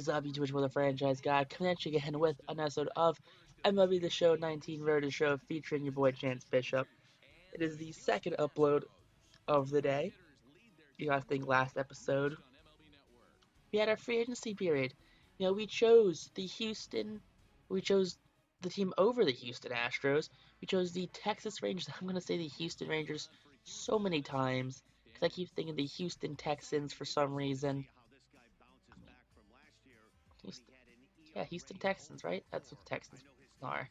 is up, you Twitch with a franchise guy, coming at you again with an episode of MLB The Show 19 Road to Show featuring your boy Chance Bishop. It is the second upload of the day. I think last episode we had our free agency period. We chose the team over the Houston Astros. We chose the Texas Rangers. I'm going to say the Houston Rangers so many times because I keep thinking the Houston Texans for some reason. Houston, yeah, Houston Texans, right? That's what the Texans are.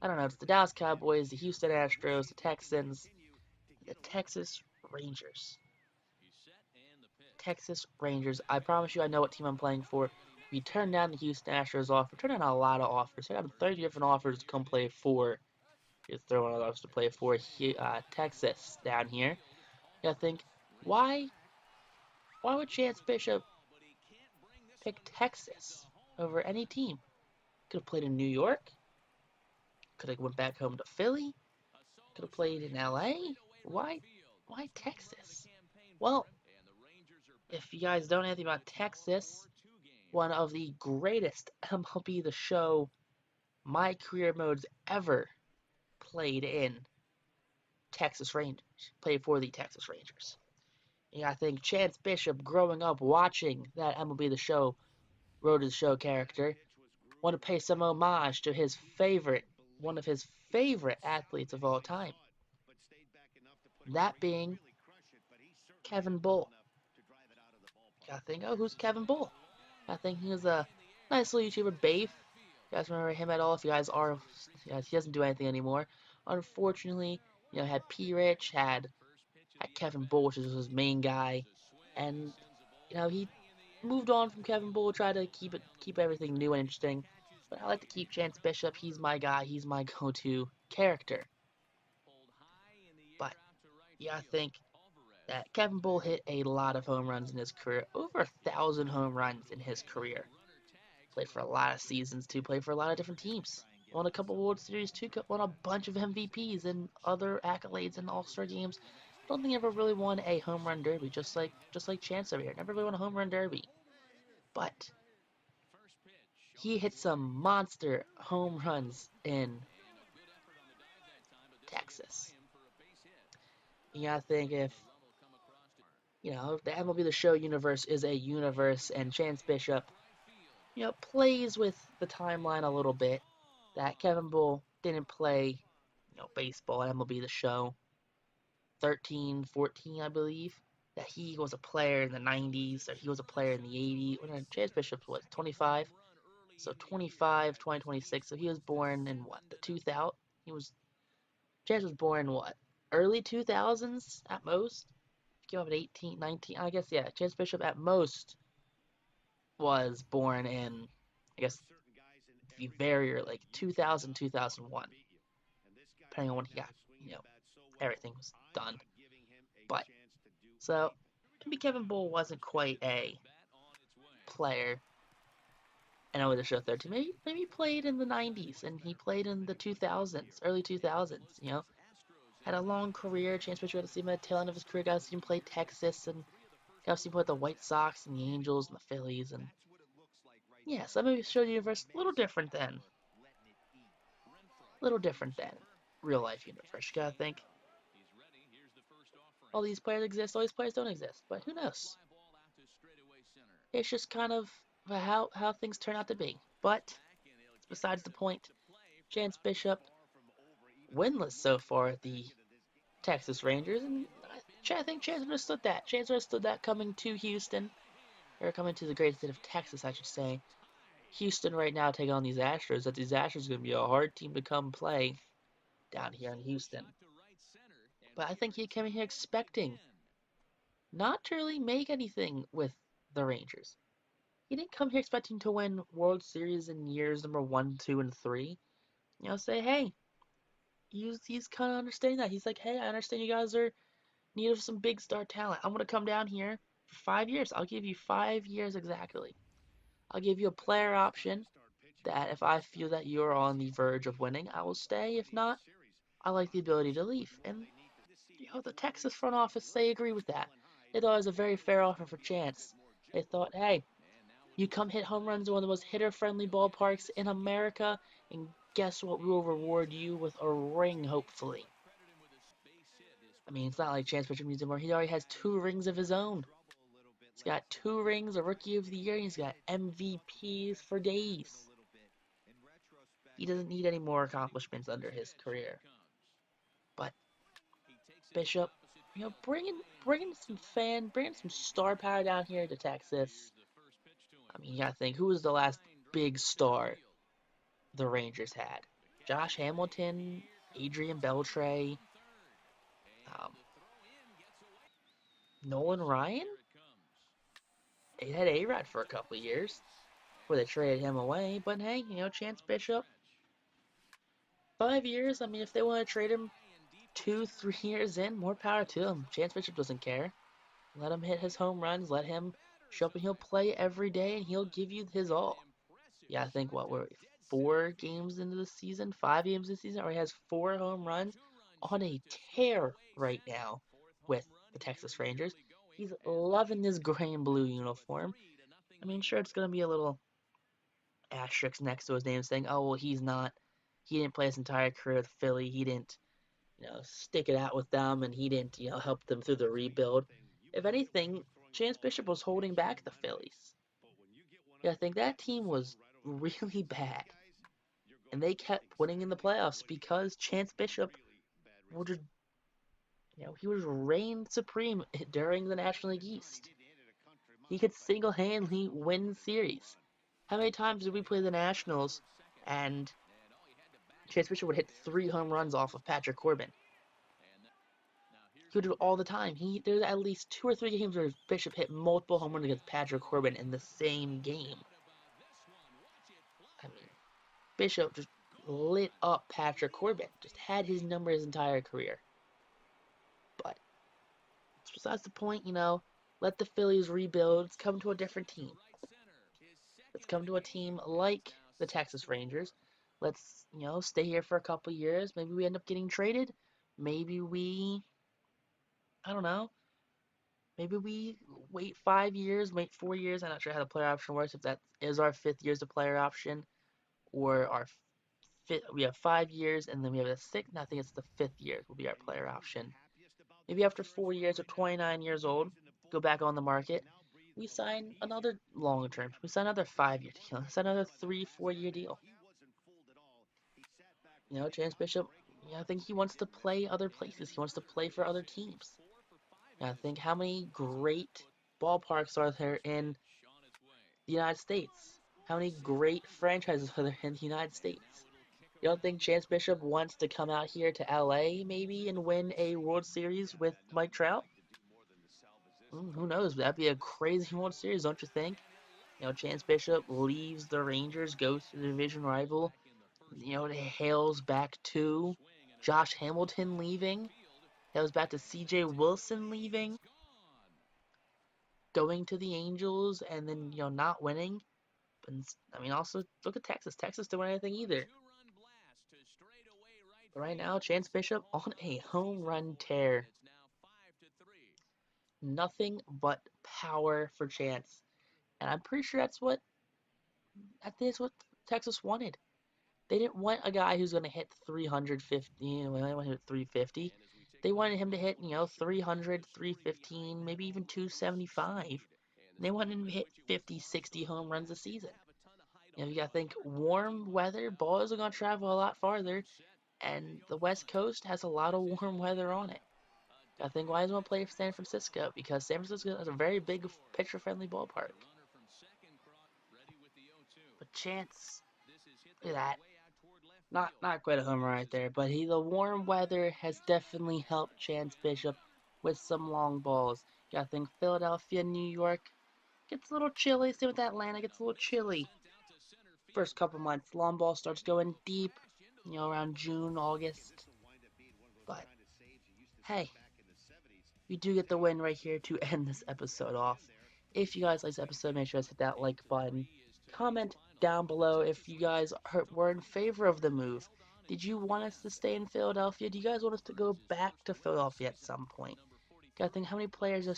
I don't know. It's the Dallas Cowboys, the Houston Astros, the Texans, the Texas Rangers. Texas Rangers. I promise you, I know what team I'm playing for. We turned down the Houston Astros offer. We turned down a lot of offers. We had 30 different offers to come play for. Just throwing one of those to play for Texas down here. I think, why would Chance Bishop pick Texas over any team? Could have played in New York. Could have went back home to Philly. Could have played in LA. Why Texas? Well, if you guys don't know anything about Texas, one of the greatest MLB The Show My Career modes ever played in Texas Rangers, played for the Texas Rangers. And I think Chance Bishop, growing up watching that MLB The Show Road to the Show character, want to pay some homage to one of his favorite athletes of all time. That being Kevin Bull. I think, oh, who's Kevin Bull? I think he was a nice little YouTuber, Bafe. You guys remember him at all? If you guys are, he doesn't do anything anymore. Unfortunately, had P. Rich, had Kevin Bull, which was his main guy, and he moved on from Kevin Bull, tried to keep everything new and interesting. But I like to keep Chance Bishop. He's my guy. He's my go-to character. But I think that Kevin Bull hit a lot of home runs in his career, over 1,000 home runs in his career. Played for a lot of seasons too. Played for a lot of different teams. Won a couple World Series too. Won a bunch of MVPs and other accolades and All-Star games. Don't think he ever really won a home run derby, just like Chance over here. Never really won a home run derby. But he hit some monster home runs in Texas. I think if the MLB The Show universe is a universe and Chance Bishop, plays with the timeline a little bit, that Kevin Bull didn't play, baseball at MLB The Show 13, 14, I believe. That he was a player in the 90s, or he was a player in the 80s. When Chance Bishop was 25, so 25, 2026. So he was born in what, the 2000? Chance was born what, early 2000s at most? Came up at 18, 19, I guess, yeah. Chance Bishop at most was born in, I guess, the very early, like 2000, 2001. Depending on when he got, everything was done. But, so, maybe Kevin Bull wasn't quite a player. I know with the show 13, maybe he played in the 90s, and he played in the 2000s, early 2000s, Had a long career. Chance Bishop got to see him at the tail end of his career. Got to see him play Texas, and got to see him play with the White Sox and the Angels and the Phillies, and yeah, so maybe show the universe a little different than real life universe. You gotta think all these players exist, all these players don't exist, but who knows? It's just kind of how things turn out to be. But besides the point, Chance Bishop winless so far at the Texas Rangers, and I think Chance understood that. Chance understood that coming to Houston, or coming to the great state of Texas, I should say. Houston right now taking on these Astros. That these Astros are going to be a hard team to come play down here in Houston. But I think he came here expecting not to really make anything with the Rangers. He didn't come here expecting to win World Series in years number 1, 2, and 3. Say, hey, he's kind of understanding that. He's like, hey, I understand you guys are in need of some big star talent. I'm going to come down here for 5 years. I'll give you 5 years exactly. I'll give you a player option that if I feel that you're on the verge of winning, I will stay. If not, I like the ability to leave. And, the Texas front office, they agree with that. They thought it was a very fair offer for Chance. They thought, hey, You come hit home runs in one of the most hitter-friendly ballparks in America, and guess what? We will reward you with a ring, hopefully. I mean, it's not like Chance Bishop needs more. He already has 2 rings of his own. He's got 2 rings, a Rookie of the Year, and he's got MVPs for days. He doesn't need any more accomplishments under his career. But Bishop, bringing some star power down here to Texas. I mean, you gotta think, who was the last big star the Rangers had? Josh Hamilton, Adrian Beltre, um, Nolan Ryan? They had A-Rod for a couple of years before they traded him away. But hey, Chance Bishop, 5 years. I mean, if they want to trade him 2, 3 years in, more power to him. Chance Bishop doesn't care. Let him hit his home runs. Let him show up and he'll play every day and he'll give you his all. Yeah, I think what we're 4 games into the season, 5 games this season, or he has 4 home runs on a tear right now with the Texas Rangers. He's loving this gray and blue uniform. I mean, sure, it's gonna be a little asterisk next to his name saying, "Oh, well, he didn't play his entire career with Philly. He didn't, stick it out with them, and he didn't, help them through the rebuild." If anything, Chance Bishop was holding back the Phillies. Yeah, I think that team was really bad, and they kept winning in the playoffs because Chance Bishop would just, he was reigned supreme during the National League East. He could single-handedly win series. How many times did we play the Nationals and Chance Bishop would hit 3 home runs off of Patrick Corbin? He would do it all the time. There's at least 2 or 3 games where Bishop hit multiple home runs against Patrick Corbin in the same game. I mean, Bishop just lit up Patrick Corbin. Just had his number his entire career. But besides the point, let the Phillies rebuild. Let's come to a different team. Let's come to a team like the Texas Rangers. Let's, stay here for a couple years. Maybe we end up getting traded. Maybe I don't know. Maybe we wait 5 years, wait 4 years. I'm not sure how the player option works. If that is our 5th year's the player option, or our fifth, we have 5 years, and then we have a sixth. I think it's the 5th year will be our player option. Maybe after 4 years or 29 years old, go back on the market. We sign another long term. We sign another 5 year deal. Sign another 3, 4 year deal. Chance Bishop, I think he wants to play other places. He wants to play for other teams. I think how many great ballparks are there in the United States? How many great franchises are there in the United States? You don't think Chance Bishop wants to come out here to LA maybe and win a World Series with Mike Trout? Who knows? That'd be a crazy World Series, don't you think? Chance Bishop leaves the Rangers, goes to the division rival. Hails back to Josh Hamilton leaving. Hails back to CJ Wilson leaving. Going to the Angels and then, not winning. And, I mean, also, look at Texas. Texas didn't win anything either. But right now, Chance Bishop on a home run tear. Nothing but power for Chance. And I'm pretty sure that's what Texas wanted. They didn't want a guy who's going to hit 350, they want to hit 350. They wanted him to hit, 300, 315, maybe even 275. And they wanted him to hit 50, 60 home runs a season. You got to think warm weather, balls are going to travel a lot farther, and the West Coast has a lot of warm weather on it. I think why does one play for San Francisco? Because San Francisco has a very big pitcher-friendly ballpark. But Chance, look at that. Not quite a homer right there, but the warm weather has definitely helped Chance Bishop with some long balls. You gotta think Philadelphia, New York gets a little chilly. Same with Atlanta, gets a little chilly. First couple months, long ball starts going deep, around June, August. But hey, we do get the win right here to end this episode off. If you guys like this episode, make sure to hit that like button. Comment down below if you guys were in favor of the move. Did you want us to stay in Philadelphia? Do you guys want us to go back to Philadelphia at some point? Gotta think how many players are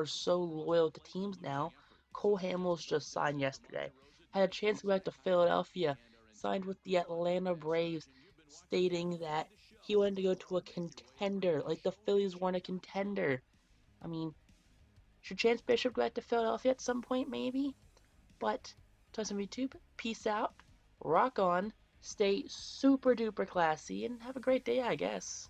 so loyal to teams now. Cole Hamels just signed yesterday. Had a chance to go back to Philadelphia, signed with the Atlanta Braves, stating that he wanted to go to a contender, like the Phillies weren't a contender. I mean, should Chance Bishop go back to Philadelphia at some point, maybe? But, Toys on YouTube, peace out, rock on, stay super duper classy, and have a great day, I guess.